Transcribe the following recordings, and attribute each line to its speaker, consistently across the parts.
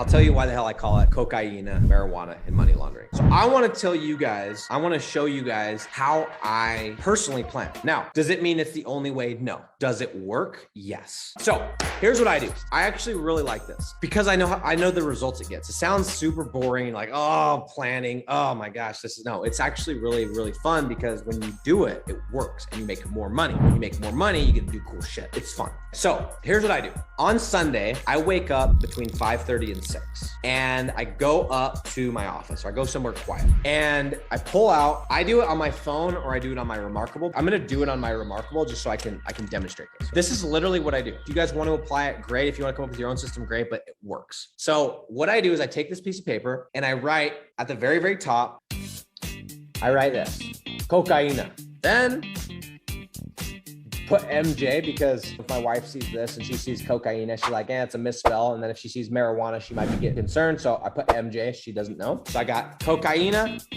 Speaker 1: I'll tell you why the hell I call it cocaine, marijuana, and money laundering. So I want to tell you guys, I want to show you guys how I personally plan. Now, does it mean it's the only way? No. Does it work? Yes. So here's what I do. I actually really like this because I know the results it gets. It sounds super boring, like, oh, planning. Oh my gosh, no, it's actually really, really fun because when you do it, it works and you make more money. When you make more money, you get to do cool shit. It's fun. So here's what I do. On Sunday, I wake up between 5:30 and 6 and I go up to my office or I go somewhere quiet and I pull out, I do it on my phone or I do it on my Remarkable. I'm going to do it on my Remarkable just so I can demonstrate this. This is literally what I do. If you guys want to apply it, great. If you want to come up with your own system, great, but it works. So what I do is I take this piece of paper and I write at the very, very top, I write this, cocaine. Then put MJ because if my wife sees this and she sees cocaine, she's like, it's a misspell. And then if she sees marijuana, she might be getting concerned. So I put MJ, she doesn't know. So I got cocaine,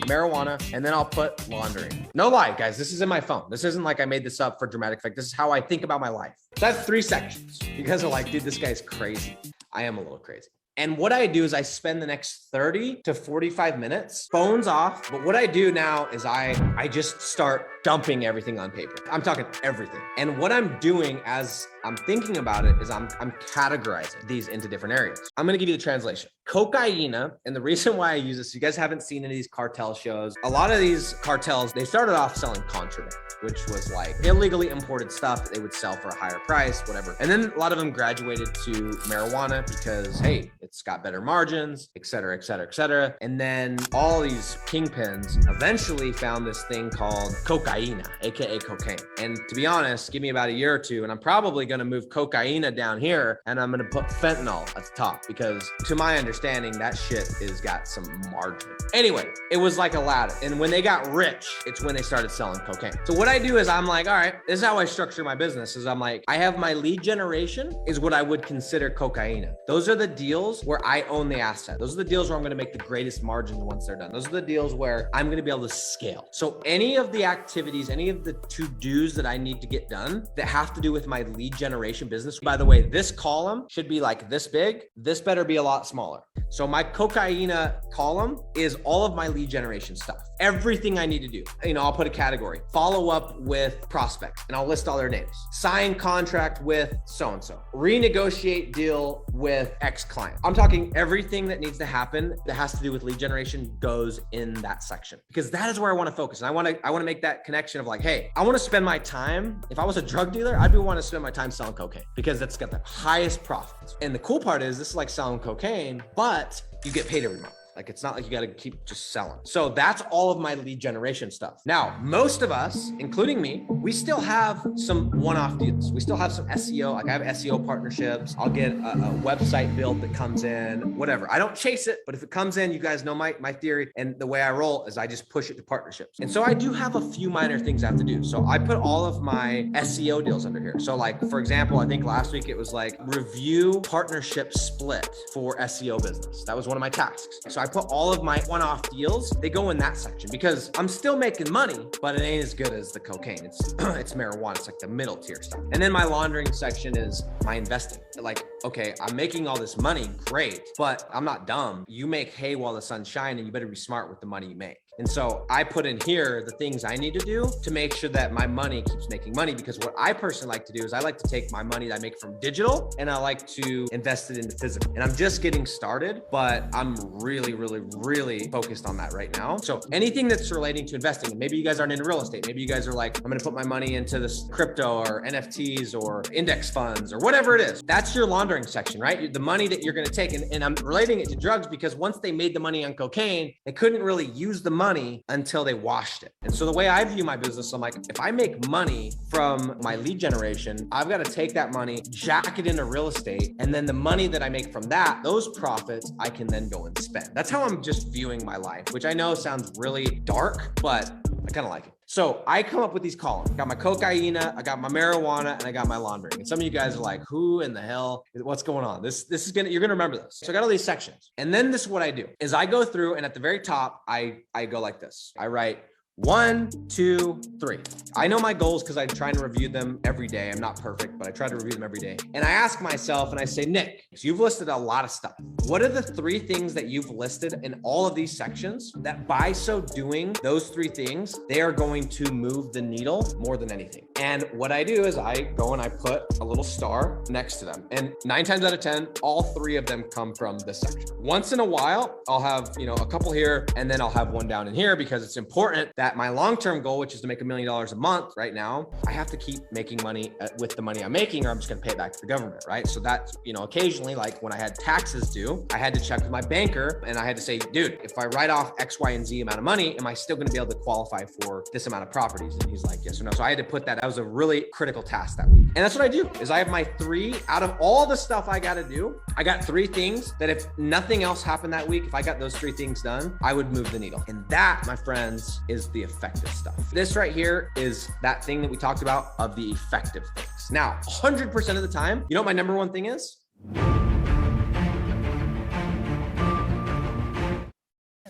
Speaker 1: marijuana, and then I'll put laundering. No lie, guys, this is in my phone. This isn't like I made this up for dramatic effect. This is how I think about my life. So I have 3 sections. You guys are like, dude, this guy's crazy. I am a little crazy. And what I do is I spend the next 30 to 45 minutes, phones off. But what I do now is I just start dumping everything on paper. I'm talking everything. And what I'm doing as I'm thinking about it is I'm categorizing these into different areas. I'm going to give you the translation. Cocaine, and the reason why I use this, you guys haven't seen any of these cartel shows. A lot of these cartels, they started off selling contraband, which was like illegally imported stuff that they would sell for a higher price, whatever. And then a lot of them graduated to marijuana because, hey, it's got better margins, et cetera, et cetera, et cetera. And then all these kingpins eventually found this thing called cocaine, AKA cocaine. And to be honest, give me about a year or two, and I'm probably going to move cocaine down here and I'm going to put fentanyl at the top because to my understanding, that shit is got some margin. Anyway, it was like a ladder. And when they got rich, it's when they started selling cocaine. So what I do is I'm like, all right, this is how I structure my business is I'm like, I have my lead generation is what I would consider cocaine. Those are the deals where I own the asset. Those are the deals where I'm going to make the greatest margins once they're done. Those are the deals where I'm going to be able to scale. So any of the activities, any of the to-dos that I need to get done that have to do with my lead generation business. By the way, this column should be like this big. This better be a lot smaller. So my cocaine column is all of my lead generation stuff. Everything I need to do. I'll put a category. Follow up with prospects and I'll list all their names. Sign contract with so-and-so. Renegotiate deal with X client. I'm talking everything that needs to happen that has to do with lead generation goes in that section because that is where I want to focus. And I want to make that connection of like, hey, I want to spend my time. If I was a drug dealer, I'd want to spend my time selling cocaine because that's got the highest profits. And the cool part is this is like selling cocaine, but you get paid every month. Like, it's not like you got to keep just selling. So that's all of my lead generation stuff. Now, most of us, including me, we still have some one-off deals. We still have some SEO. Like I have SEO partnerships. I'll get a website build that comes in, whatever. I don't chase it, but if it comes in, you guys know my theory. And the way I roll is I just push it to partnerships. And so I do have a few minor things I have to do. So I put all of my SEO deals under here. So like, for example, I think last week it was like review partnership split for SEO business. That was one of my tasks. So I put all of my one-off deals, they go in that section because I'm still making money, but it ain't as good as the cocaine. It's marijuana. It's like the middle tier stuff. And then my laundering section is my investing. Like, okay, I'm making all this money, great, but I'm not dumb. You make hay while the sun's shining. You better be smart with the money you make. And so I put in here the things I need to do to make sure that my money keeps making money, because what I personally like to do is I like to take my money that I make from digital and I like to invest it into physical. And I'm just getting started, but I'm really, really, really focused on that right now. So anything that's relating to investing, maybe you guys aren't into real estate. Maybe you guys are like, I'm going to put my money into this crypto or NFTs or index funds or whatever it is. That's your laundering section, right? The money that you're going to take. And I'm relating it to drugs because once they made the money on cocaine, they couldn't really use the money until they washed it. And so the way I view my business, I'm like, if I make money from my lead generation, I've got to take that money, jack it into real estate. And then the money that I make from that, those profits, I can then go and spend. That's how I'm just viewing my life, which I know sounds really dark, but I kind of like it. So I come up with these columns. I got my cocaine, I got my marijuana, and I got my laundering. And some of you guys are like, who in the hell, what's going on? This is you're gonna remember this. So I got all these sections. And then this is what I do, is I go through and at the very top, I go like this. I write 1, 2, 3. I know my goals because I try and review them every day. I'm not perfect, but I try to review them every day. And I ask myself and I say, Nick, so you've listed a lot of stuff. What are the 3 things that you've listed in all of these sections that by so doing those 3 things, they are going to move the needle more than anything? And what I do is I go and I put a little star next to them. And 9 times out of 10, all 3 of them come from this section. Once in a while, I'll have, a couple here, and then I'll have one down in here because it's important that my long-term goal, which is to make $1 million a month right now, I have to keep making money with the money I'm making, or I'm just going to pay it back to the government, right? So that's, occasionally, like when I had taxes due, I had to check with my banker and I had to say, dude, if I write off X, Y, and Z amount of money, am I still going to be able to qualify for this amount of properties? And he's like, yes or no. So I had to put that. That was a really critical task that week. And that's what I do is I have my 3 out of all the stuff I got to do. I got 3 things that if nothing else happened that week, if I got those 3 things done, I would move the needle. And that, my friends, is the effective stuff. This right here is that thing that we talked about of the effective things. Now, 100% of the time, you know what my number one thing is?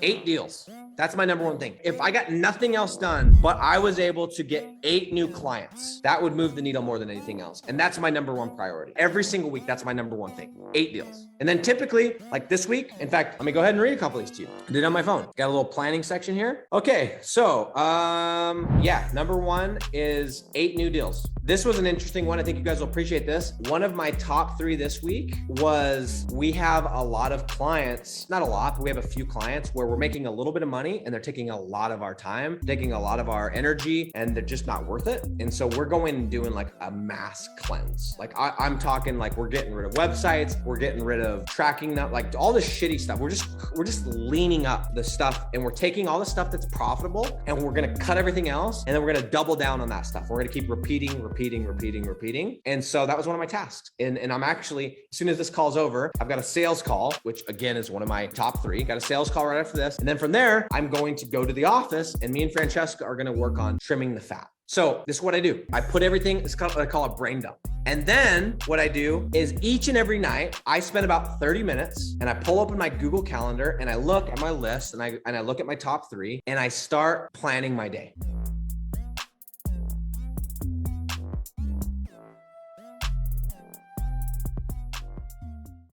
Speaker 1: 8 deals. That's my number one thing. If I got nothing else done, but I was able to get 8 new clients, that would move the needle more than anything else. And that's my number one priority. Every single week, that's my number one thing. 8 deals. And then typically, like this week, in fact, let me go ahead and read a couple of these to you. I did it on my phone. Got a little planning section here. Okay, so number 1 is 8 new deals. This was an interesting one. I think you guys will appreciate this. One of my top 3 this week was we have a lot of clients, not a lot, but we have a few clients where we're making a little bit of money and they're taking a lot of our time, taking a lot of our energy, and they're just not worth it. And so we're going and doing like a mass cleanse. Like I'm talking like we're getting rid of websites, we're getting rid of tracking, like all the shitty stuff. We're just leaning up the stuff and we're taking all the stuff that's profitable and we're going to cut everything else. And then we're going to double down on that stuff. We're going to keep repeating. And so that was one of my tasks. And I'm actually, as soon as this call's over, I've got a sales call, which again is one of my top 3. Got a sales call right after this. And then from there, I'm going to go to the office and me and Francesca are going to work on trimming the fat. So this is what I do. I put everything, it's called, I call it brain dump. And then what I do is each and every night, I spend about 30 minutes and I pull open my Google Calendar and I look at my list and I look at my top 3 and I start planning my day.